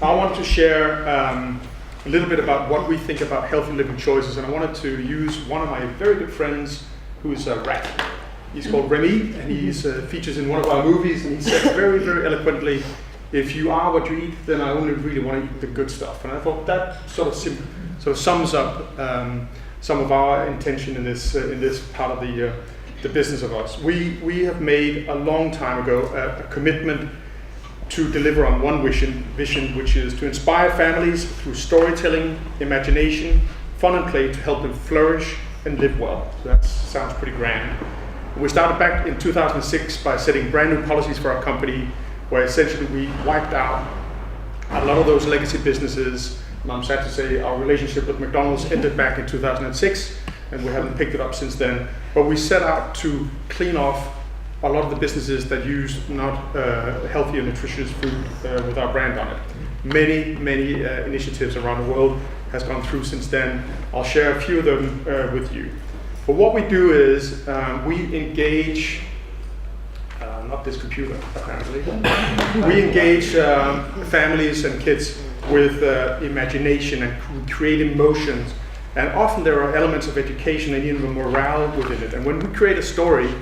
I wanted to share a little bit about what we think about healthy living choices, and I wanted to use one of my very good friends who's a rat. He's called Remy, and he features in one of our movies, and he said very, very eloquently, if you are what you eat, then I only really want to eat the good stuff. And I thought that sort of sums up some of our intention in this part of the business of us. We have made a long time ago a commitment to deliver on one vision, which is to inspire families through storytelling, imagination, fun and play to help them flourish and live well. So that sounds pretty grand. We started back in 2006 by setting brand new policies for our company, where essentially we wiped out a lot of those legacy businesses. And I'm sad to say our relationship with McDonald's ended back in 2006, and we haven't picked it up since then. But we set out to clean off a lot of the businesses that use not healthy and nutritious food with our brand on it. Many initiatives around the world has gone through since then. I'll share a few of them with you. But what we do is we engage, not this computer apparently, we engage families and kids with imagination, and we create emotions. And often there are elements of education and even morale within it. And when we create a story,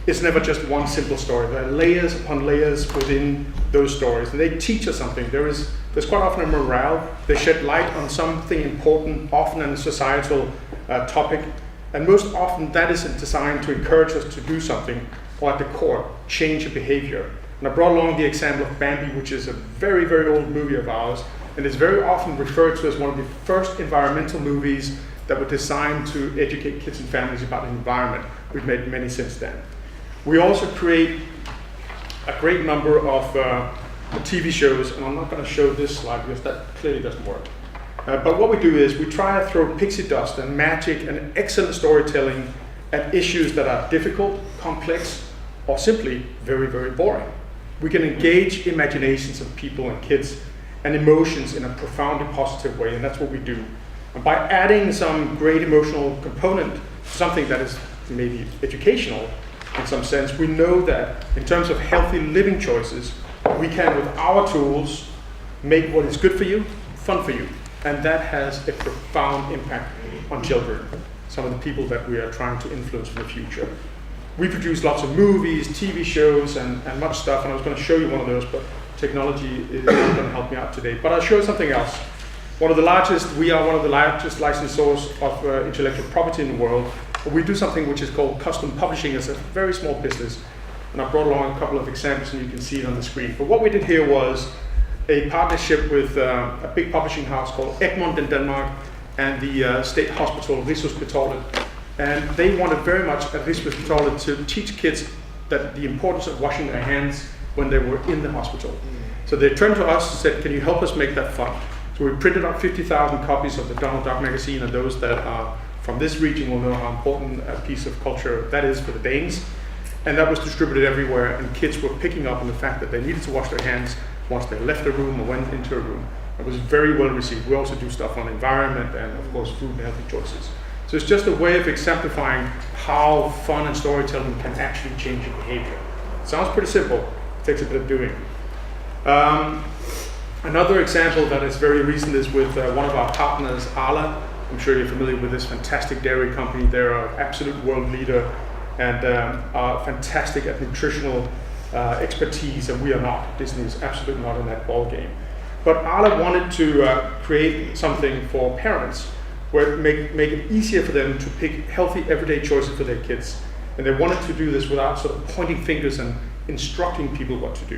it's never just one simple story. There are layers upon layers within those stories, and they teach us something. There's quite often a morale. They shed light on something important, often in a societal topic, and most often that is designed to encourage us to do something, or at the core, change a behavior. And I brought along the example of Bambi, which is a very, very old movie of ours, and it's very often referred to as one of the first environmental movies that were designed to educate kids and families about the environment. We've made many since then. We also create a great number of TV shows, and I'm not going to show this slide because that clearly doesn't work. But what we do is we try to throw pixie dust and magic and excellent storytelling at issues that are difficult, complex, or simply very, very boring. We can engage imaginations of people and kids and emotions in a profoundly positive way, and that's what we do. And by adding some great emotional component, something that is maybe educational, in some sense, we know that in terms of healthy living choices, we can, with our tools, make what is good for you, fun for you. And that has a profound impact on children, some of the people that we are trying to influence in the future. We produce lots of movies, TV shows, and much stuff, and I was going to show you one of those, but technology is not going to help me out today. But I'll show you something else. We are one of the largest licensors of intellectual property in the world. We do something which is called custom publishing. It's a very small business, and I brought along a couple of examples, and you can see it on the screen. But what we did here was a partnership with a big publishing house called Egmont in Denmark and the state hospital, Rigshospitalet. And they wanted very much at Rigshospitalet to teach kids that the importance of washing their hands when they were in the hospital. So they turned to us and said, can you help us make that fun? So we printed up 50,000 copies of the Donald Duck magazine, and those that are from this region will know how important a piece of culture that is for the Danes. And that was distributed everywhere, and kids were picking up on the fact that they needed to wash their hands once they left a room or went into a room. It was very well received. We also do stuff on environment and, of course, food and healthy choices. So it's just a way of exemplifying how fun and storytelling can actually change your behavior. It sounds pretty simple. It takes a bit of doing. Another example that is very recent is with one of our partners, Arla. I'm sure you're familiar with this fantastic dairy company. They're an absolute world leader and are fantastic at nutritional expertise, and we are not. Disney is absolutely not in that ball game. But Arla wanted to create something for parents where it make it easier for them to pick healthy everyday choices for their kids. And they wanted to do this without sort of pointing fingers and instructing people what to do.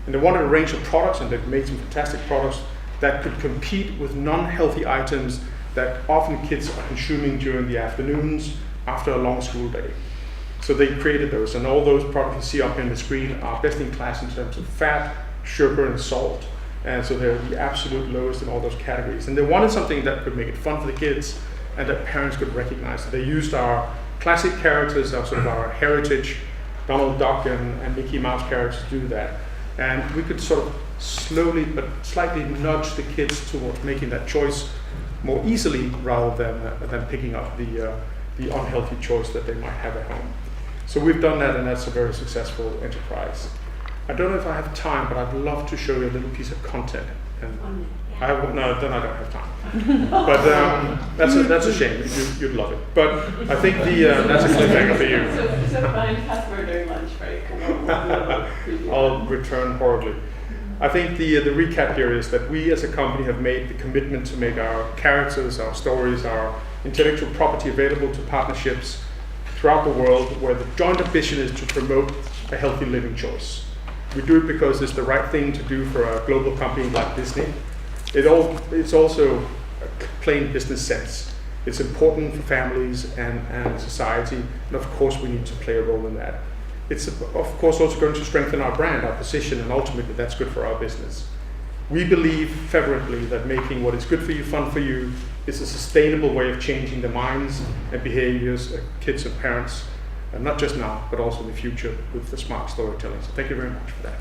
And they wanted a range of products, and they've made some fantastic products that could compete with non-healthy items that often kids are consuming during the afternoons after a long school day. So they created those, and all those products you see up here on the screen are best in class in terms of fat, sugar, and salt. And so they're the absolute lowest in all those categories. And they wanted something that could make it fun for the kids and that parents could recognize. So they used our classic characters, our heritage, Donald Duck and Mickey Mouse characters to do that. And we could sort of slowly but slightly nudge the kids towards making that choice more easily rather than picking up the unhealthy choice that they might have at home. So we've done that, and that's a very successful enterprise. I don't know if I have time, but I'd love to show you a little piece of content. And then I don't have time. But that's a shame. You'd love it. But I think that's a cliffhanger for you. So find Casper during lunch break. I'll return horribly. I think the recap here is that we as a company have made the commitment to make our characters, our stories, our intellectual property available to partnerships throughout the world, where the joint ambition is to promote a healthy living choice. We do it because it's the right thing to do for a global company like Disney. It's also a plain business sense. It's important for families and society, and of course we need to play a role in that. It's of course also going to strengthen our brand, our position, and ultimately that's good for our business. We believe fervently that making what is good for you, fun for you, is a sustainable way of changing the minds and behaviors of kids and parents, and not just now, but also in the future with the smart storytelling. So thank you very much for that.